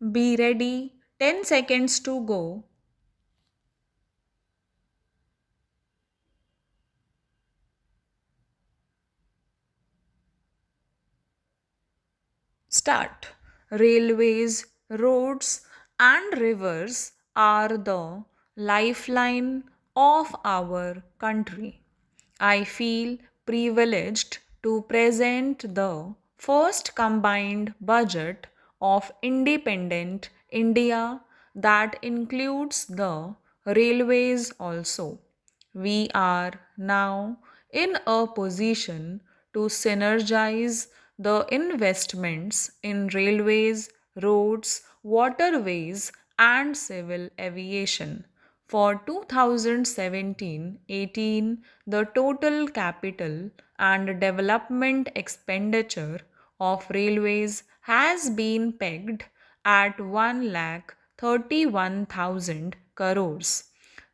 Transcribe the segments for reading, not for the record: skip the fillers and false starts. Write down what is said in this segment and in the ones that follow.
Be ready. 10 seconds to go. Start. Railways, roads, and rivers are the lifeline of our country. I feel privileged to present the first combined budget of independent India that includes the railways also. We are now in a position to synergize the investments in railways, roads, waterways, and civil aviation. For 2017-18, the total capital and development expenditure of railways has been pegged at 1,31,000 crores.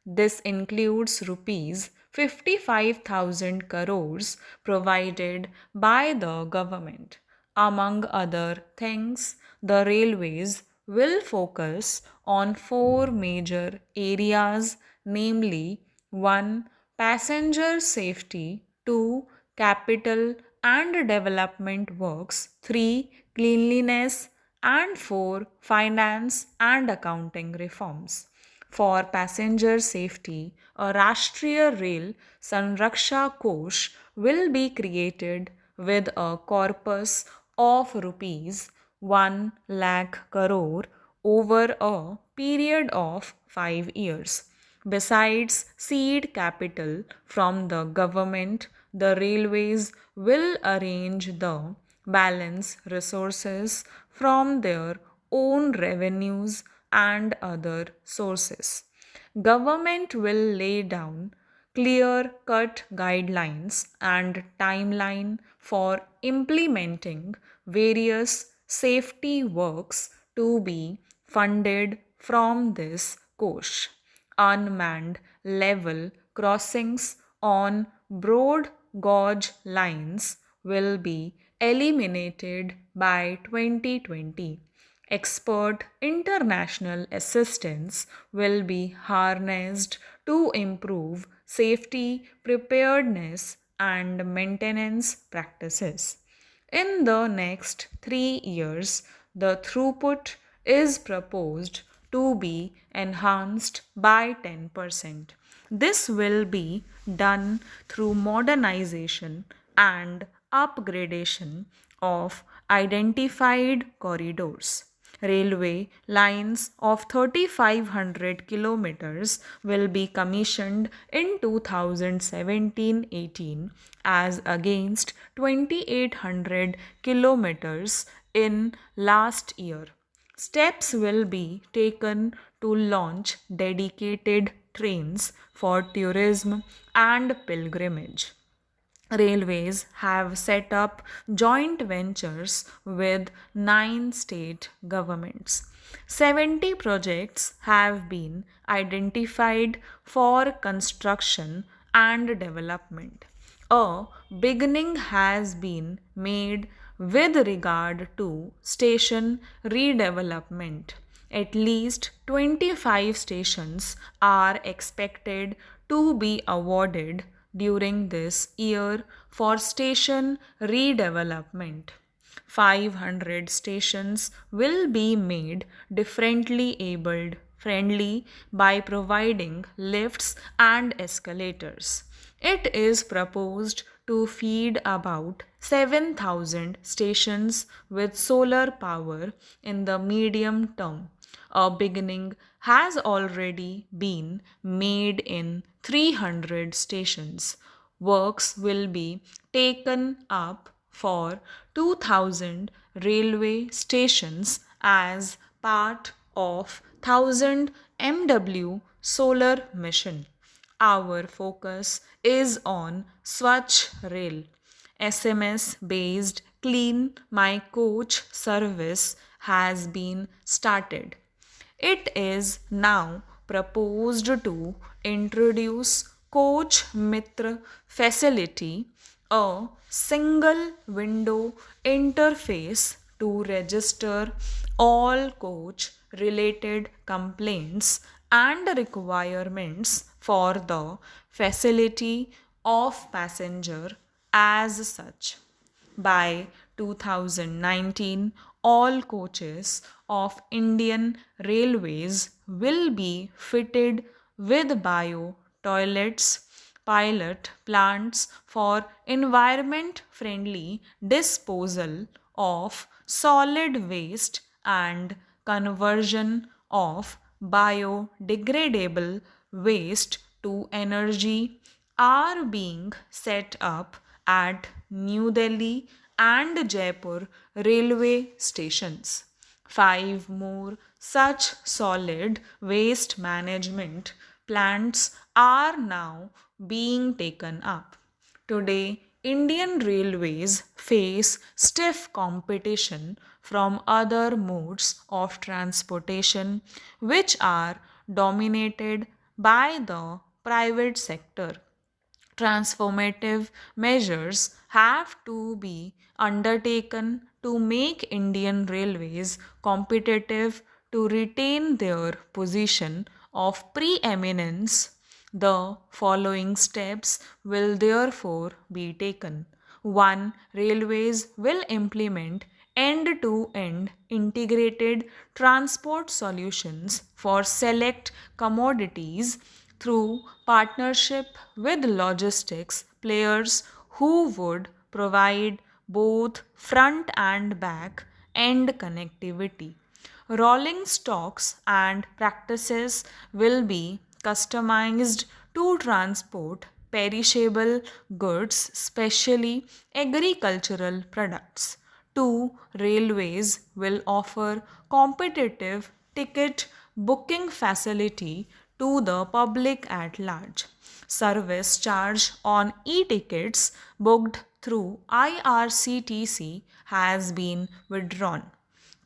This includes rupees 55,000 crores provided by the government. Among other things, the railways will focus on four major areas, namely 1. Passenger safety, 2. Capital and development works, 3. Cleanliness, and 4. Finance and accounting reforms. For passenger safety, a Rashtriya Rail Sanraksha Kosh will be created with a corpus of rupees 1 lakh crore over a period of 5 years. Besides seed capital from the government, the railways will arrange the balance resources from their own revenues and other sources. Government will lay down clear cut guidelines and timeline for implementing various safety works to be funded from this course. Unmanned level crossings on broad gauge lines will be eliminated by 2020. Expert international assistance will be harnessed to improve safety, preparedness, and maintenance practices. In the next 3 years, the throughput is proposed to be enhanced by 10%. This will be done through modernization and upgradation of identified corridors. Railway lines of 3,500 kilometers will be commissioned in 2017-18 as against 2,800 kilometers in last year. Steps will be taken to launch dedicated trains for tourism and pilgrimage. Railways have set up joint ventures with 9 state governments. 70 projects have been identified for construction and development. A beginning has been made with regard to station redevelopment. At least 25 stations are expected to be awarded during this year for station redevelopment. 500 stations will be made differently abled friendly by providing lifts and escalators. It is proposed to feed about 7,000 stations with solar power in the medium term. A beginning has already been made in 300 stations. Works will be taken up for 2,000 railway stations as part of 1,000 MW solar mission. Our focus is on Swachh Rail. SMS based Clean My Coach service has been started. It is now proposed to introduce Coach Mitra facility, a single window interface to register all coach related complaints and requirements for the facility of passenger as such. By 2019, all coaches of Indian Railways will be fitted with bio toilets, pilot plants for environment friendly disposal of solid waste and conversion of biodegradable waste to energy are being set up at New Delhi and Jaipur railway stations. Five more such solid waste management plants are now being taken up. Today, Indian railways face stiff competition from other modes of transportation, which are dominated by the private sector. Transformative measures have to be undertaken to make Indian railways competitive to retain their position of preeminence. The following steps will therefore be taken. 1. Railways will implement end to end integrated transport solutions for select commodities through partnership with logistics players who would provide both front and back end connectivity. Rolling stocks and practices will be customized to transport perishable goods, especially agricultural products. 2. Railways will offer competitive ticket booking facility to the public at large. Service charge on e-tickets booked through IRCTC has been withdrawn.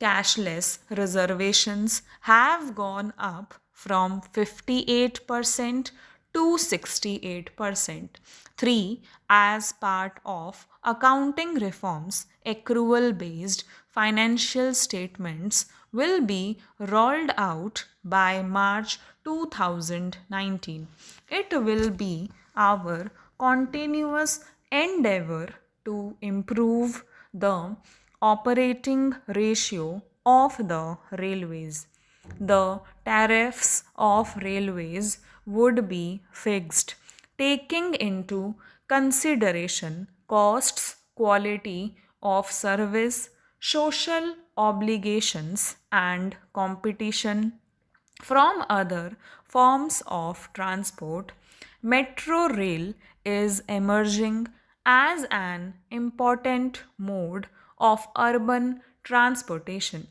Cashless reservations have gone up from 58% to 68%. 3. As part of accounting reforms, accrual based financial statements will be rolled out by March 2019. It will be our continuous endeavor to improve the operating ratio of the railways. The tariffs of railways would be fixed, taking into consideration costs, quality of service, social obligations, and competition from other forms of transport. Metro rail is emerging as an important mode of urban transportation.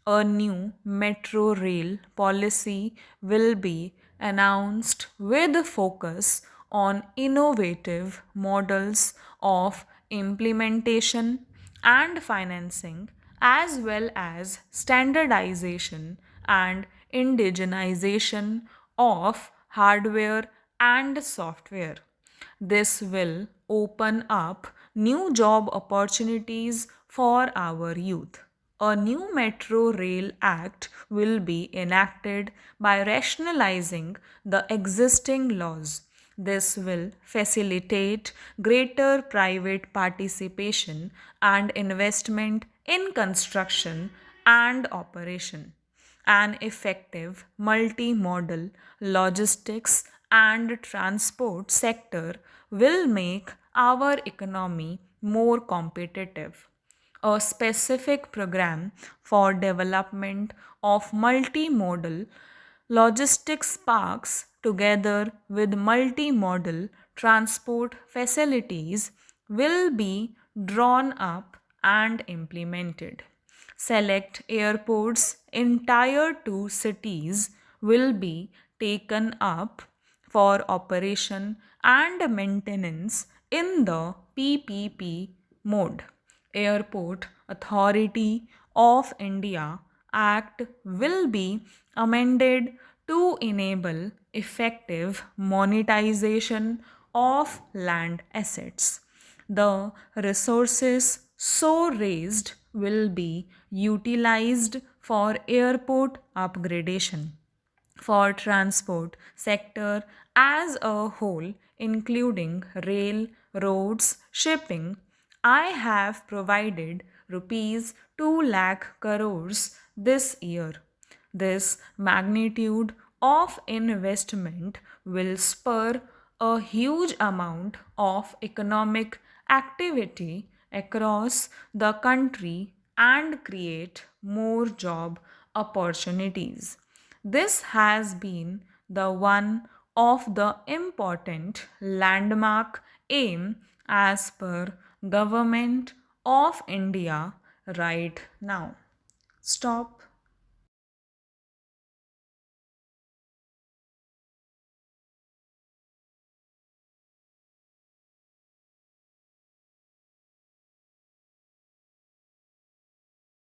A new metro rail policy will be announced with a focus on innovative models of implementation and financing, as well as standardization and indigenization of hardware and software. This will open up new job opportunities for our youth. A new Metro Rail Act will be enacted by rationalizing the existing laws. This will facilitate greater private participation and investment in construction and operation. An effective multi-modal logistics and transport sector will make our economy more competitive. A specific program for development of multimodal logistics parks together with multimodal transport facilities will be drawn up and implemented. Select airports in Tier 2 cities will be taken up for operation and maintenance in the PPP mode. Airport Authority of India Act will be amended to enable effective monetization of land assets. The resources so raised will be utilized for airport upgradation for transport sector as a whole including rail roads shipping. I have provided rupees 2 lakh crores this year. This magnitude of investment will spur a huge amount of economic activity across the country and create more job opportunities. This has been the one of the important landmark aim as per Government of India right now. Stop.